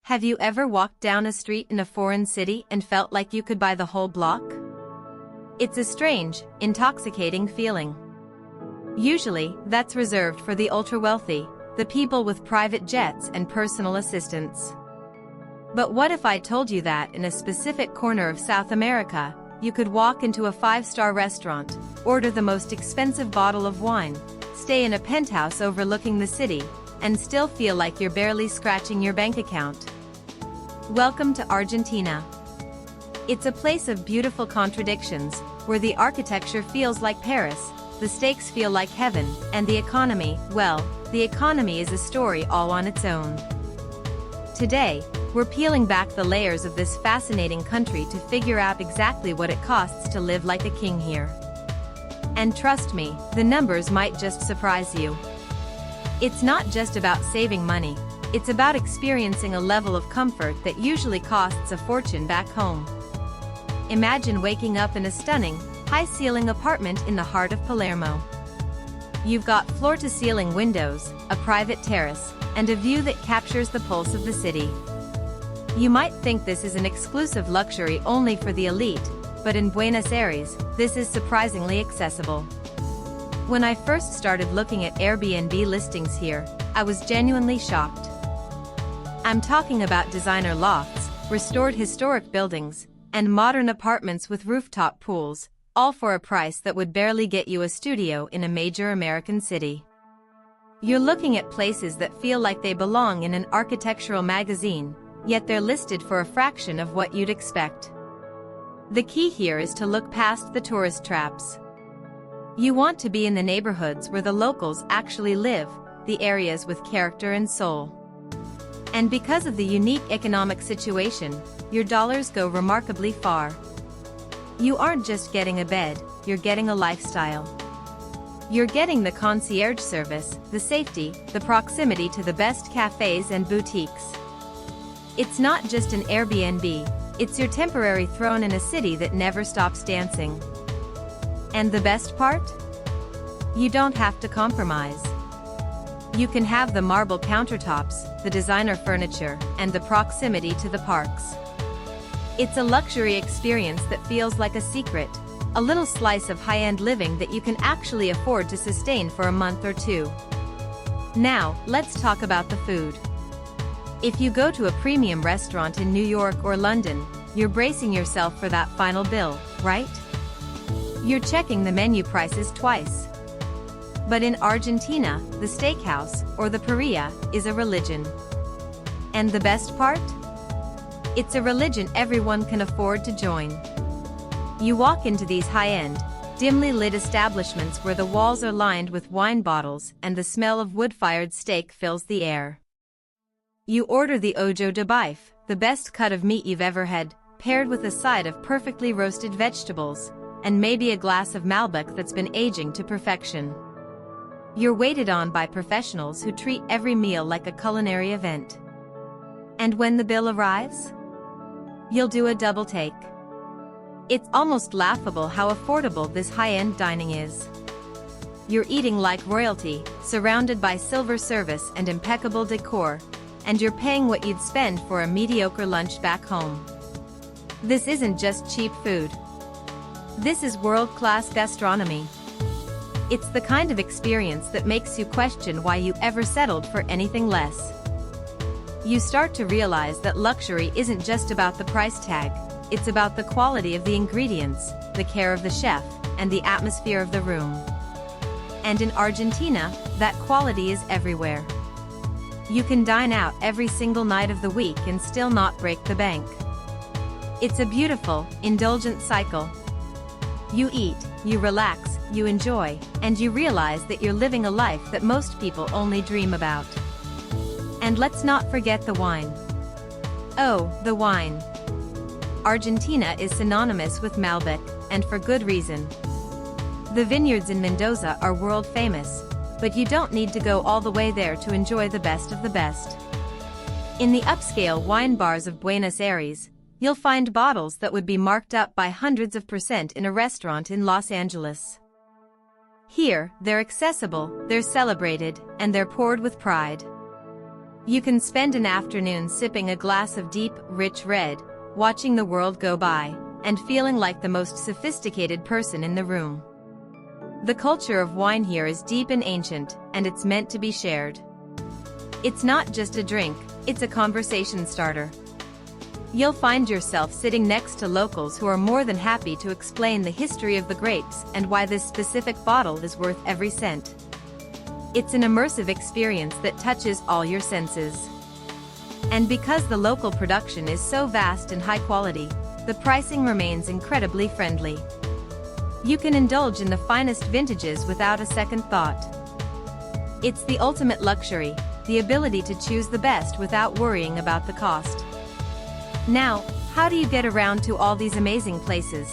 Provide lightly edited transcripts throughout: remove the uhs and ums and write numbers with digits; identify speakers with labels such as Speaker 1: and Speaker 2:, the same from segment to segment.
Speaker 1: Have you ever walked down a street in a foreign city and felt like you could buy the whole block? It's a strange, intoxicating feeling. Usually, that's reserved for the ultra-wealthy, the people with private jets and personal assistants. But what if I told you that in a specific corner of South America, you could walk into a five-star restaurant, order the most expensive bottle of wine, stay in a penthouse overlooking the city, and still feel like you're barely scratching your bank account? Welcome to Argentina. It's a place of beautiful contradictions, where the architecture feels like Paris, the steaks feel like heaven, and the economy, well, the economy is a story all on its own. Today, we're peeling back the layers of this fascinating country to figure out exactly what it costs to live like a king here. And trust me, the numbers might just surprise you. It's not just about saving money, it's about experiencing a level of comfort that usually costs a fortune back home. Imagine waking up in a stunning, high-ceiling apartment in the heart of Palermo. You've got floor-to-ceiling windows, a private terrace, and a view that captures the pulse of the city. You might think this is an exclusive luxury only for the elite, but in Buenos Aires, this is surprisingly accessible. When I first started looking at Airbnb listings here, I was genuinely shocked. I'm talking about designer lofts, restored historic buildings, and modern apartments with rooftop pools, all for a price that would barely get you a studio in a major American city. You're looking at places that feel like they belong in an architectural magazine, yet they're listed for a fraction of what you'd expect. The key here is to look past the tourist traps. You want to be in the neighborhoods where the locals actually live, the areas with character and soul. And because of the unique economic situation, your dollars go remarkably far. You aren't just getting a bed, you're getting a lifestyle. You're getting the concierge service, the safety, the proximity to the best cafes and boutiques. It's not just an Airbnb, it's your temporary throne in a city that never stops dancing. And the best part? You don't have to compromise. You can have the marble countertops, the designer furniture, and the proximity to the parks. It's a luxury experience that feels like a secret, a little slice of high-end living that you can actually afford to sustain for a month or two. Now, let's talk about the food. If you go to a premium restaurant in New York or London, you're bracing yourself for that final bill, right? You're checking the menu prices twice. But in Argentina, the steakhouse, or the parrilla, is a religion. And the best part? It's a religion everyone can afford to join. You walk into these high-end, dimly lit establishments where the walls are lined with wine bottles and the smell of wood-fired steak fills the air. You order the ojo de bife, the best cut of meat you've ever had, paired with a side of perfectly roasted vegetables, and maybe a glass of Malbec that's been aging to perfection. You're waited on by professionals who treat every meal like a culinary event. And when the bill arrives, you'll do a double take. It's almost laughable how affordable this high-end dining is. You're eating like royalty, surrounded by silver service and impeccable decor, and you're paying what you'd spend for a mediocre lunch back home. This isn't just cheap food. This is world-class gastronomy. It's the kind of experience that makes you question why you ever settled for anything less. You start to realize that luxury isn't just about the price tag, it's about the quality of the ingredients, the care of the chef, and the atmosphere of the room. And in Argentina, that quality is everywhere. You can dine out every single night of the week and still not break the bank. It's a beautiful, indulgent cycle. You eat, you relax, you enjoy, and you realize that you're living a life that most people only dream about. And let's not forget the wine. Oh, the wine. Argentina is synonymous with Malbec, and for good reason. The vineyards in Mendoza are world famous, but you don't need to go all the way there to enjoy the best of the best. In the upscale wine bars of Buenos Aires, you'll find bottles that would be marked up by hundreds of % in a restaurant in Los Angeles. Here, they're accessible, they're celebrated, and they're poured with pride. You can spend an afternoon sipping a glass of deep, rich red, watching the world go by, and feeling like the most sophisticated person in the room. The culture of wine here is deep and ancient, and it's meant to be shared. It's not just a drink, it's a conversation starter. You'll find yourself sitting next to locals who are more than happy to explain the history of the grapes and why this specific bottle is worth every cent. It's an immersive experience that touches all your senses. And because the local production is so vast and high quality, the pricing remains incredibly friendly. You can indulge in the finest vintages without a second thought. It's the ultimate luxury, the ability to choose the best without worrying about the cost. Now, how do you get around to all these amazing places?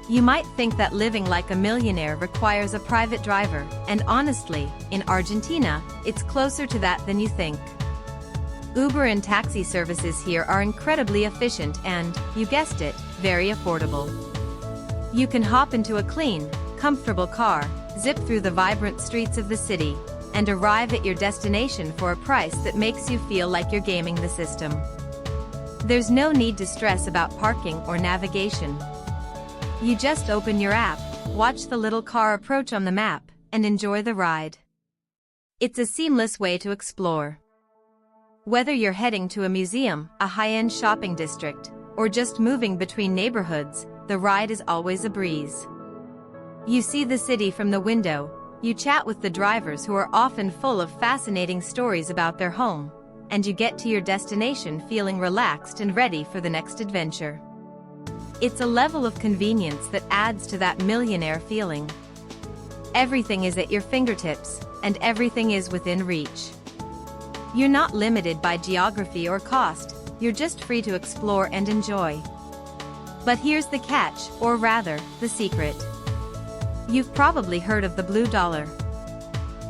Speaker 1: You might think that living like a millionaire requires a private driver, and honestly, in Argentina, it's closer to that than you think. Uber and taxi services here are incredibly efficient and, you guessed it, very affordable. You can hop into a clean, comfortable car, zip through the vibrant streets of the city, and arrive at your destination for a price that makes you feel like you're gaming the system. There's no need to stress about parking or navigation. You just open your app, watch the little car approach on the map, and enjoy the ride. It's a seamless way to explore. Whether you're heading to a museum, a high-end shopping district, or just moving between neighborhoods, the ride is always a breeze. You see the city from the window, you chat with the drivers who are often full of fascinating stories about their home, and you get to your destination feeling relaxed and ready for the next adventure. It's a level of convenience that adds to that millionaire feeling. Everything is at your fingertips, and everything is within reach. You're not limited by geography or cost, you're just free to explore and enjoy. But here's the catch, or rather, the secret. You've probably heard of the blue dollar.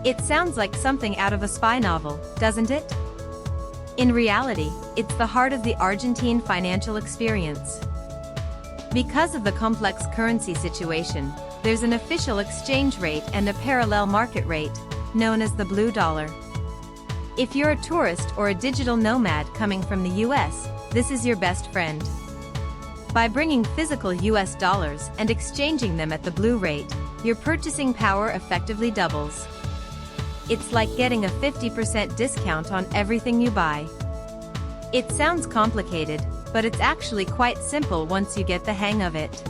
Speaker 1: It sounds like something out of a spy novel, doesn't it? In reality, it's the heart of the Argentine financial experience. Because of the complex currency situation, there's an official exchange rate and a parallel market rate, known as the blue dollar. If you're a tourist or a digital nomad coming from the US, this is your best friend. By bringing physical US dollars and exchanging them at the blue rate, your purchasing power effectively doubles. It's like getting a 50% discount on everything you buy. It sounds complicated, but it's actually quite simple once you get the hang of it.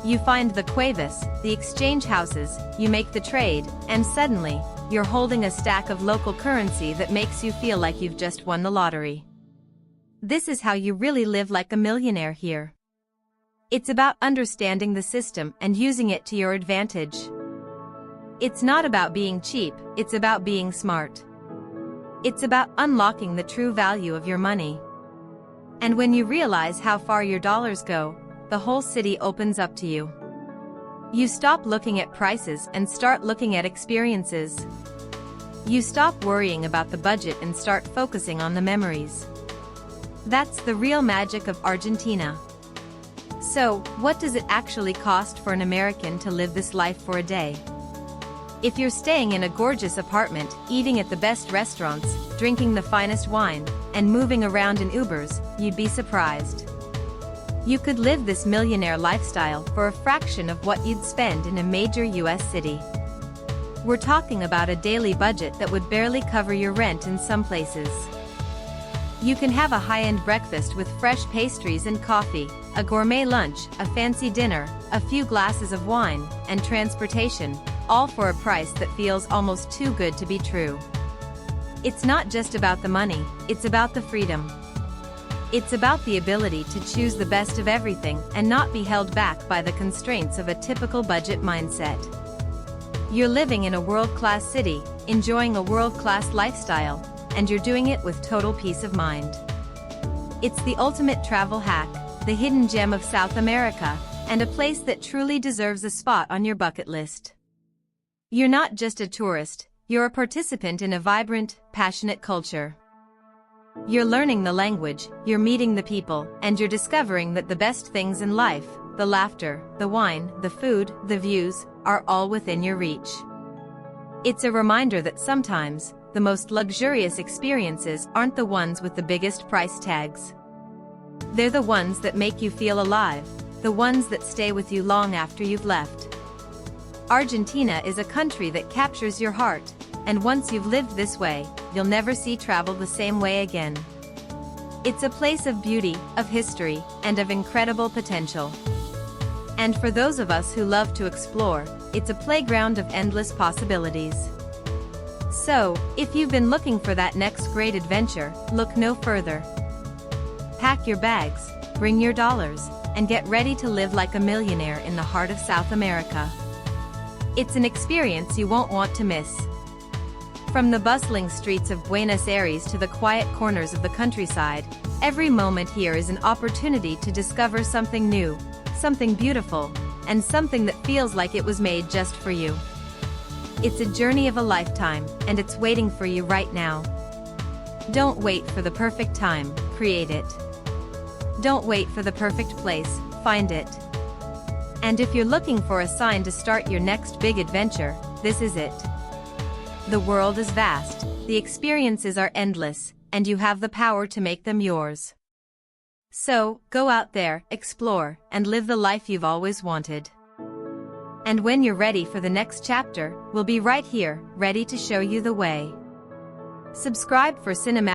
Speaker 1: You find the cuevas, the exchange houses, you make the trade, and suddenly, you're holding a stack of local currency that makes you feel like you've just won the lottery. This is how you really live like a millionaire here. It's about understanding the system and using it to your advantage. It's not about being cheap, it's about being smart. It's about unlocking the true value of your money. And when you realize how far your dollars go, the whole city opens up to you. You stop looking at prices and start looking at experiences. You stop worrying about the budget and start focusing on the memories. That's the real magic of Argentina. So, what does it actually cost for an American to live this life for a day? If you're staying in a gorgeous apartment, eating at the best restaurants, drinking the finest wine, and moving around in Ubers, you'd be surprised. You could live this millionaire lifestyle for a fraction of what you'd spend in a major US city. We're talking about a daily budget that would barely cover your rent in some places. You can have a high-end breakfast with fresh pastries and coffee, a gourmet lunch, a fancy dinner, a few glasses of wine, and transportation, all for a price that feels almost too good to be true. It's not just about the money, it's about the freedom. It's about the ability to choose the best of everything and not be held back by the constraints of a typical budget mindset. You're living in a world-class city, enjoying a world-class lifestyle, and you're doing it with total peace of mind. It's the ultimate travel hack, the hidden gem of South America, and a place that truly deserves a spot on your bucket list. You're not just a tourist, you're a participant in a vibrant, passionate culture. You're learning the language, you're meeting the people, and you're discovering that the best things in life, the laughter, the wine, the food, the views, are all within your reach. It's a reminder that sometimes, the most luxurious experiences aren't the ones with the biggest price tags. They're the ones that make you feel alive, the ones that stay with you long after you've left. Argentina is a country that captures your heart, and once you've lived this way, you'll never see travel the same way again. It's a place of beauty, of history, and of incredible potential. And for those of us who love to explore, it's a playground of endless possibilities. So, if you've been looking for that next great adventure, look no further. Pack your bags, bring your dollars, and get ready to live like a millionaire in the heart of South America. It's an experience you won't want to miss. From the bustling streets of Buenos Aires to the quiet corners of the countryside, every moment here is an opportunity to discover something new, something beautiful, and something that feels like it was made just for you. It's a journey of a lifetime, and it's waiting for you right now. Don't wait for the perfect time, create it. Don't wait for the perfect place, find it. And if you're looking for a sign to start your next big adventure, this is it. The world is vast, the experiences are endless, and you have the power to make them yours. So, go out there, explore, and live the life you've always wanted. And when you're ready for the next chapter, we'll be right here, ready to show you the way. Subscribe for cinematic